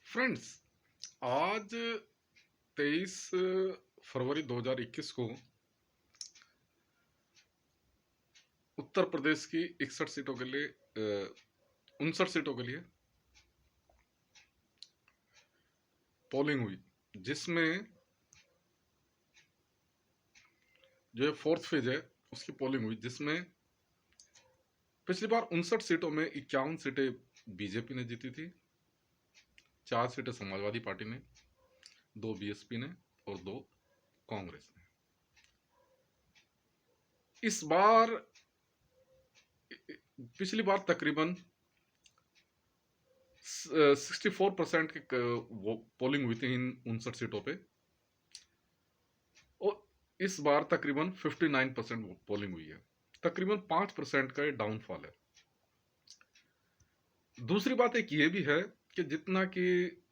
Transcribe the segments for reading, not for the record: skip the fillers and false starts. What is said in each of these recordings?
Friends, आज 23 फरवरी 2021 को उत्तर प्रदेश की 61 सीटों के लिए 59 सीटों के लिए पोलिंग हुई, जिसमें जो फोर्थ फेज है उसकी पोलिंग हुई, जिसमें पिछली बार 59 सीटों में 51 सीटें बीजेपी ने जीती थी, 4 सीटें समाजवादी पार्टी ने, 2 बीएसपी ने और 2 कांग्रेस ने। इस बार पिछली बार तकरीबन 64% की पोलिंग हुई थी इन 59 सीटों पे, और इस बार तकरीबन 59% पोलिंग हुई है। तकरीबन 5% का ये डाउनफॉल है। दूसरी बात एक ये भी है कि जितना कि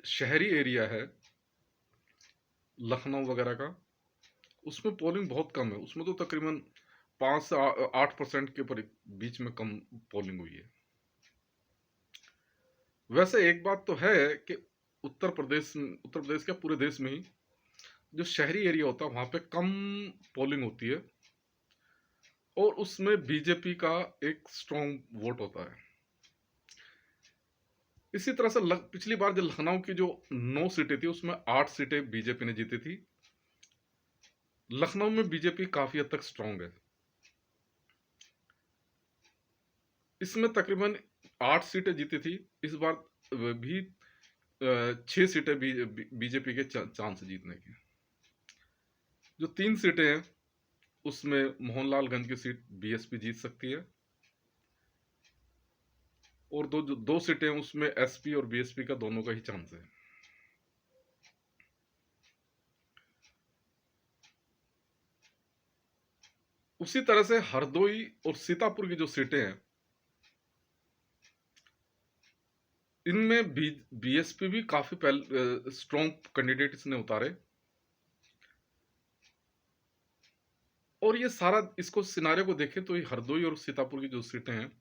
शहरी एरिया है लखनऊ वगैरह का, उसमें पोलिंग बहुत कम है। उसमें तो तकरीबन 5 से 8% के बीच में कम पोलिंग हुई है। वैसे एक बात तो है कि उत्तर प्रदेश क्या पूरे देश में ही जो शहरी एरिया होता है वहां पे कम पोलिंग होती है, और उसमें बीजेपी का एक स्ट्रॉन्ग वोट होता है। इसी तरह से पिछली बार जो लखनऊ की जो 9 सीटें थी उसमें 8 सीटें बीजेपी ने जीती थी। लखनऊ में बीजेपी काफी हद तक स्ट्रांग है। इसमें तकरीबन 8 सीटें जीती थी। इस बार भी 6 सीटें बीजेपी के चांस जीतने के। जो 3 सीटें हैं उसमें मोहनलालगंज की सीट बीएसपी जीत सकती है, और दो सीटें उसमें एसपी और बीएसपी का दोनों का ही चांस है। उसी तरह से हरदोई और सीतापुर की जो सीटें हैं इनमें बीएसपी भी काफी स्ट्रॉन्ग कैंडिडेट इसने उतारे, और ये सारा इसको सिनारे को देखें तो ये हरदोई और सीतापुर की जो सीटें हैं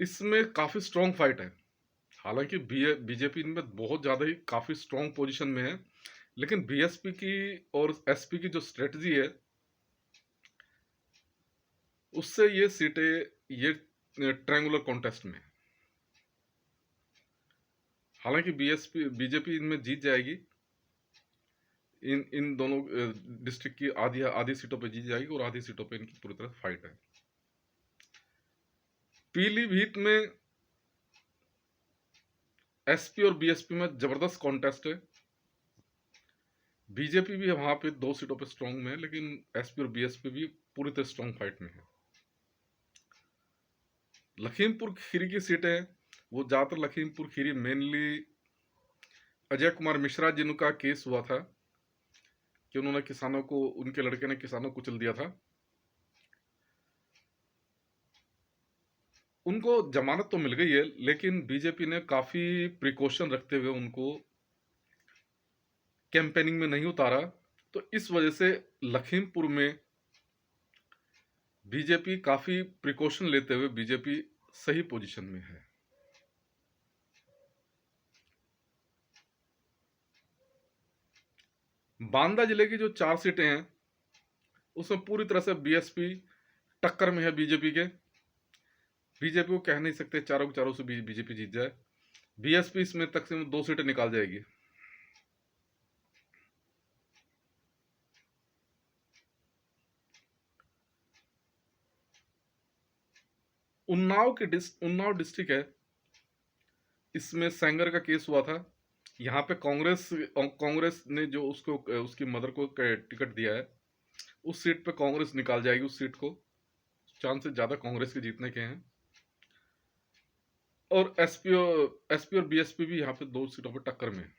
इसमें काफी स्ट्रॉन्ग फाइट है। हालांकि बीजेपी इनमें बहुत ज्यादा ही काफी स्ट्रॉन्ग पोजीशन में है, लेकिन बीएसपी की और एसपी की जो स्ट्रेटजी है उससे ये सीटें ये ट्रायंगुलर कॉन्टेस्ट में। हालांकि बीजेपी इनमें जीत जाएगी। इन इन दोनों डिस्ट्रिक्ट की आधी आधी सीटों पे जीत जाएगी, और आधी सीटों पे इनकी पूरी तरह फाइट है। पीलीभीत में एसपी और बीएसपी में जबरदस्त कॉन्टेस्ट है। बीजेपी भी वहां पे 2 सीटों पे स्ट्रांग में है, लेकिन एसपी और बीएसपी भी पूरी तरह स्ट्रांग फाइट में है। लखीमपुर खीरी की सीटें वो ज्यादातर लखीमपुर खीरी मेनली अजय कुमार मिश्रा जिनका केस हुआ था कि उन्होंने किसानों को, उनके लड़के ने किसानों को कुचल दिया था, उनको जमानत तो मिल गई है, लेकिन बीजेपी ने काफी प्रिकॉशन रखते हुए उनको कैंपेनिंग में नहीं उतारा। तो इस वजह से लखीमपुर में बीजेपी काफी प्रिकॉशन लेते हुए बीजेपी सही पोजीशन में है। बांदा जिले की जो 4 सीटें हैं उसमें पूरी तरह से बीएसपी टक्कर में है बीजेपी के। बीजेपी को कह नहीं सकते चारों के चारों से बीजेपी जीत जाए। बीएसपी इसमें तकरीबन 2 सीटें निकाल जाएगी। उन्नाव डिस्ट्रिक्ट है, इसमें सेंगर का केस हुआ था। यहाँ पे कांग्रेस ने जो उसको उसकी मदर को टिकट दिया है, उस सीट पे कांग्रेस निकाल जाएगी। उस सीट को चांसेस ज्यादा कांग्रेस के जीतने के हैं, और एसपी और बीएसपी भी यहाँ पे 2 सीटों पे टक्कर में है।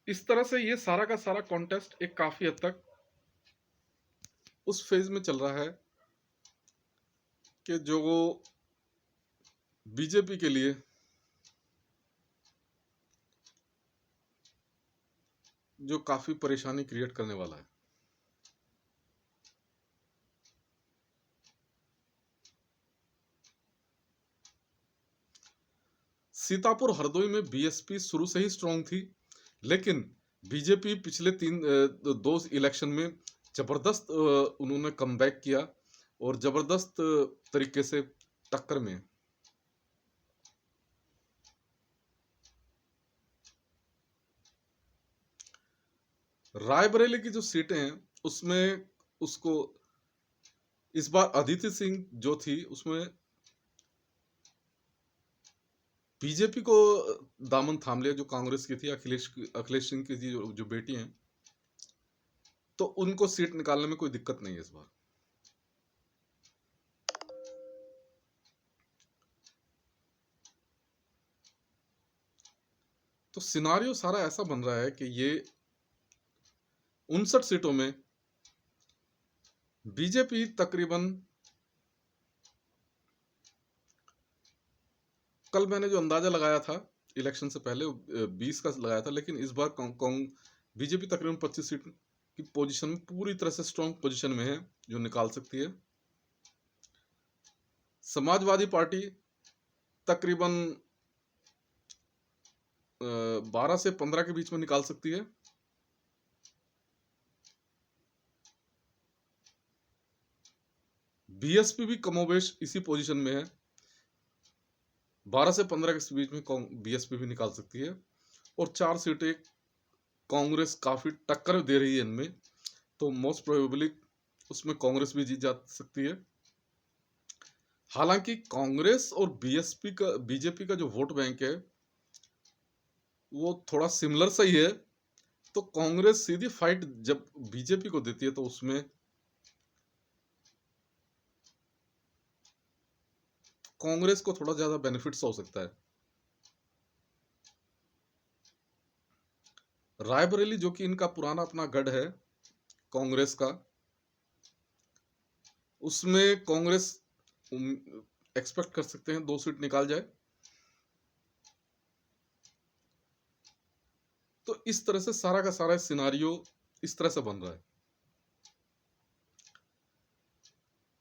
इस तरह से ये सारा का सारा कॉन्टेस्ट एक काफी हद तक उस फेज में चल रहा है कि जो बीजेपी के लिए जो काफी परेशानी क्रिएट करने वाला है। सीतापुर हरदोई में बीएसपी शुरू से ही स्ट्रांग थी, लेकिन बीजेपी पिछले दो इलेक्शन में जबरदस्त उन्होंने कमबैक किया और जबरदस्त तरीके से टक्कर में। रायबरेली की जो सीटें हैं उसमें उसको इस बार अदिति सिंह जो थी उसमें बीजेपी को दामन थाम लिया, जो कांग्रेस की थी, अखिलेश सिंह की जो बेटी हैं, तो उनको सीट निकालने में कोई दिक्कत नहीं है इस बार। तो सिनारियो सारा ऐसा बन रहा है कि ये 59 सीटों में बीजेपी तकरीबन, कल मैंने जो अंदाजा लगाया था इलेक्शन से पहले 20 का लगाया था, लेकिन इस बार बीजेपी तकरीबन 25 सीट की पोजीशन में पूरी तरह से स्ट्रांग पोजीशन में है, जो निकाल सकती है। समाजवादी पार्टी तकरीबन 12 से 15 के बीच में निकाल सकती है। बीएसपी भी कमोबेश इसी पोजीशन में है, 12 से 15 के बीच में बीएसपी भी निकाल सकती है। और 4 सीटें कांग्रेस काफी टक्कर दे रही है इनमें, तो मोस्ट प्रोबेबली उसमें कांग्रेस भी जीत जा सकती है। हालांकि कांग्रेस और बीजेपी का जो वोट बैंक है वो थोड़ा सिमिलर सा ही है, तो कांग्रेस सीधी फाइट जब बीजेपी को देती है तो उसमें कांग्रेस को थोड़ा ज्यादा बेनिफिट्स हो सकता है। रायबरेली जो कि इनका पुराना अपना गढ़ है कांग्रेस का, उसमें कांग्रेस एक्सपेक्ट कर सकते हैं 2 सीट निकाल जाए। तो इस तरह से सारा का सारा सिनारियो इस तरह से बन रहा है।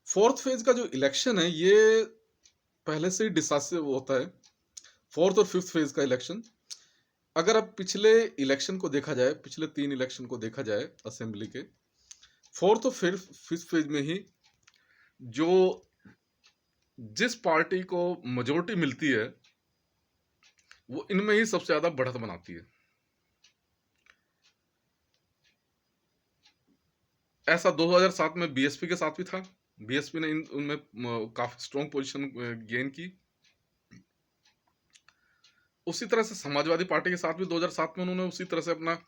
4th फेज का जो इलेक्शन है ये पहले से ही डिसाइसिव होता है, 4th और 5th फेज का इलेक्शन। अगर अब पिछले इलेक्शन को देखा जाए, पिछले 3 इलेक्शन को देखा जाए असेंबली के, 4th और 5th फेज में ही जो जिस पार्टी को मेजोरिटी मिलती है वो इनमें ही सबसे ज्यादा बढ़त बनाती है। ऐसा 2007 में बीएसपी के साथ भी था, बीएसपी ने उनमें काफी स्ट्रॉन्ग पोजीशन गेन की। उसी तरह से समाजवादी पार्टी के साथ भी 2007 में उन्होंने उसी तरह से अपना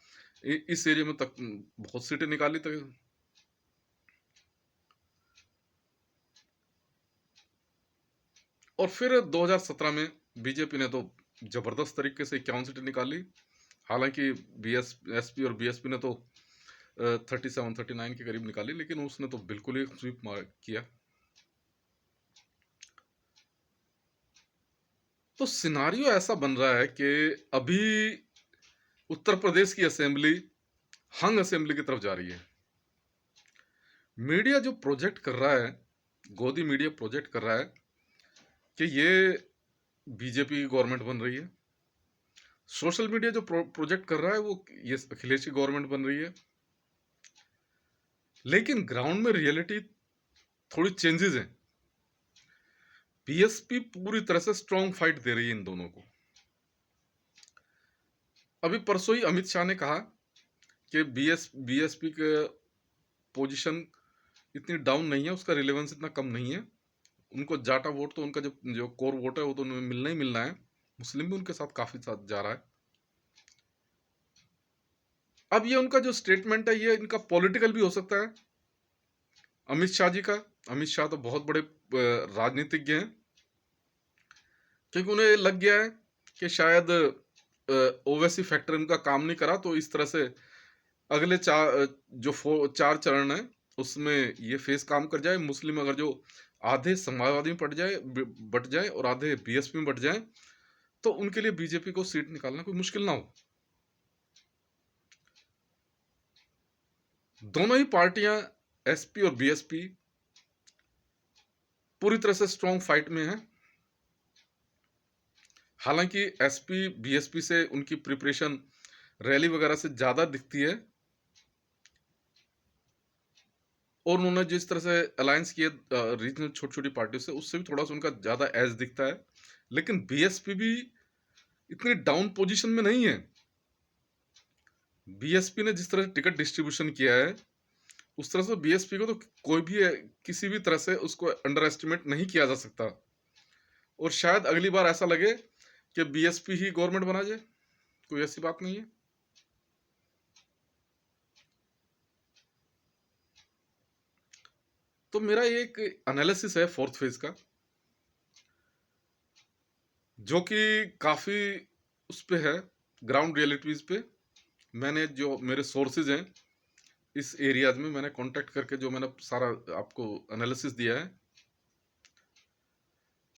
इस एरिया में तक बहुत सीटें निकाली तक। और फिर 2017 में बीजेपी ने तो जबरदस्त तरीके से 51 सीटें निकाली। हालांकि एसपी और बीएसपी ने तो 37-39 के करीब निकाली, लेकिन उसने तो बिल्कुल ही स्वीप किया। तो सिनारियो ऐसा बन रहा है कि अभी उत्तर प्रदेश की असेंबली हंग असेंबली की तरफ जा रही है। मीडिया जो प्रोजेक्ट कर रहा है, गोदी मीडिया प्रोजेक्ट कर रहा है कि ये बीजेपी की गवर्नमेंट बन रही है। सोशल मीडिया जो प्रोजेक्ट कर रहा है वो ये अखिलेश की गवर्नमेंट बन रही है। लेकिन ग्राउंड में रियलिटी थोड़ी चेंजेस हैं। बीएसपी पूरी तरह से स्ट्रॉन्ग फाइट दे रही है इन दोनों को। अभी परसों ही अमित शाह ने कहा कि बीएसपी के पोजीशन इतनी डाउन नहीं है, उसका रिलेवेंस इतना कम नहीं है। उनको जाटा वोट तो उनका जो कोर वोट है वो तो उन्हें मिलना ही मिलना है। मुस्लिम भी उनके साथ काफी साथ जा रहा है। अब ये उनका जो स्टेटमेंट है ये इनका पॉलिटिकल भी हो सकता है अमित शाह जी का। अमित शाह तो बहुत बड़े राजनीतिज्ञ हैं, क्योंकि उन्हें लग गया है कि शायद ओवैसी फैक्टर उनका काम नहीं करा, तो इस तरह से अगले 4 चरण है उसमें ये फेस काम कर जाए। मुस्लिम अगर जो आधे समाजवादी में बट जाए और आधे बीएसपी में बट जाए तो उनके लिए बीजेपी को सीट निकालना कोई मुश्किल ना हो। दोनों ही पार्टियां, एसपी और बीएसपी, पूरी तरह से स्ट्रॉन्ग फाइट में है। हालांकि एसपी बीएसपी से उनकी प्रिपरेशन रैली वगैरह से ज्यादा दिखती है, और उन्होंने जिस तरह से अलायंस किए रीजनल छोटी छोटी पार्टियों से, उससे भी थोड़ा सा उनका ज्यादा एज दिखता है। लेकिन बीएसपी भी इतनी डाउन पोजीशन में नहीं है। बीएसपी ने जिस तरह से टिकट डिस्ट्रीब्यूशन किया है, उस तरह से बीएसपी को तो कोई भी किसी भी तरह से उसको अंडर एस्टिमेट नहीं किया जा सकता। और शायद अगली बार ऐसा लगे कि बीएसपी ही गवर्नमेंट बना जाए, कोई ऐसी बात नहीं है। तो मेरा एक एनालिसिस है फोर्थ फेज का, जो कि काफी उस पे है, ग्राउंड रियलिटीज पे। मैंने जो मेरे सोर्सेज हैं इस एरियाज में, मैंने कांटेक्ट करके जो मैंने सारा आपको एनालिसिस दिया है,